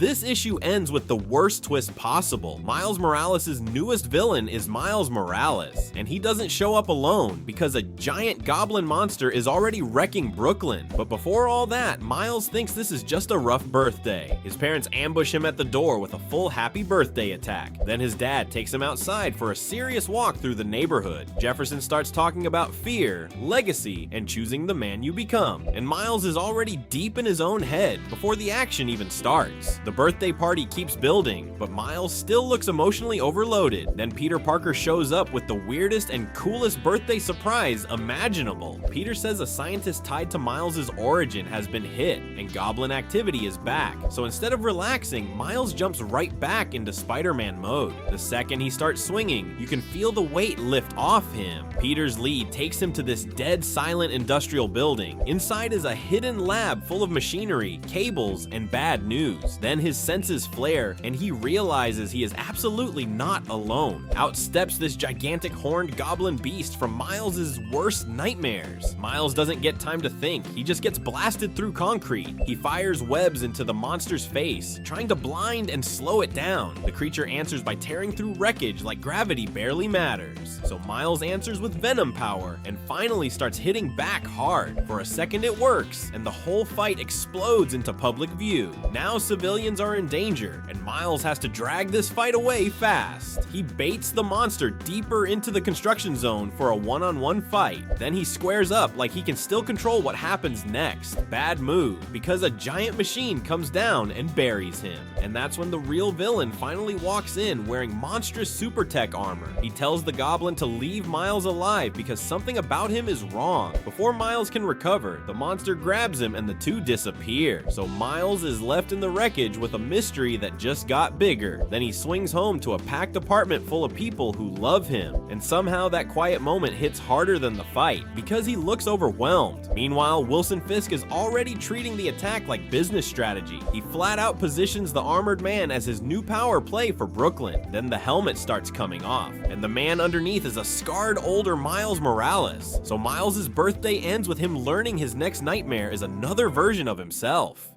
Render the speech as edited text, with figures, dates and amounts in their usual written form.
This issue ends with the worst twist possible. Miles Morales' newest villain is Miles Morales, and he doesn't show up alone because a giant goblin monster is already wrecking Brooklyn. But before all that, Miles thinks this is just a rough birthday. His parents ambush him at the door with a full happy birthday attack. Then his dad takes him outside for a serious walk through the neighborhood. Jefferson starts talking about fear, legacy, and choosing the man you become. And Miles is already deep in his own head before the action even starts. The birthday party keeps building, but Miles still looks emotionally overloaded. Then Peter Parker shows up with the weirdest and coolest birthday surprise imaginable. Peter says a scientist tied to Miles' origin has been hit, and goblin activity is back. So instead of relaxing, Miles jumps right back into Spider-Man mode. The second he starts swinging, you can feel the weight lift off him. Peter's lead takes him to this dead silent industrial building. Inside is a hidden lab full of machinery, cables, and bad news. Then his senses flare, and he realizes he is absolutely not alone. Out steps this gigantic horned goblin beast from Miles' worst nightmares. Miles doesn't get time to think, he just gets blasted through concrete. He fires webs into the monster's face, trying to blind and slow it down. The creature answers by tearing through wreckage like gravity barely matters. So Miles answers with venom power, and finally starts hitting back hard. For a second it works, and the whole fight explodes into public view. Now civilians are in danger, and Miles has to drag this fight away fast. He baits the monster deeper into the construction zone for a one-on-one fight. Then he squares up like he can still control what happens next. Bad move, because a giant machine comes down and buries him. And that's when the real villain finally walks in wearing monstrous super tech armor. He tells the goblin to leave Miles alive because something about him is wrong. Before Miles can recover, the monster grabs him and the two disappear. So Miles is left in the wreckage with a mystery that just got bigger. Then he swings home to a packed apartment full of people who love him. And somehow that quiet moment hits harder than the fight because he looks overwhelmed. Meanwhile, Wilson Fisk is already treating the attack like business strategy. He flat out positions the armored man as his new power play for Brooklyn. Then the helmet starts coming off, and the man underneath is a scarred older Miles Morales. So Miles' birthday ends with him learning his next nightmare is another version of himself.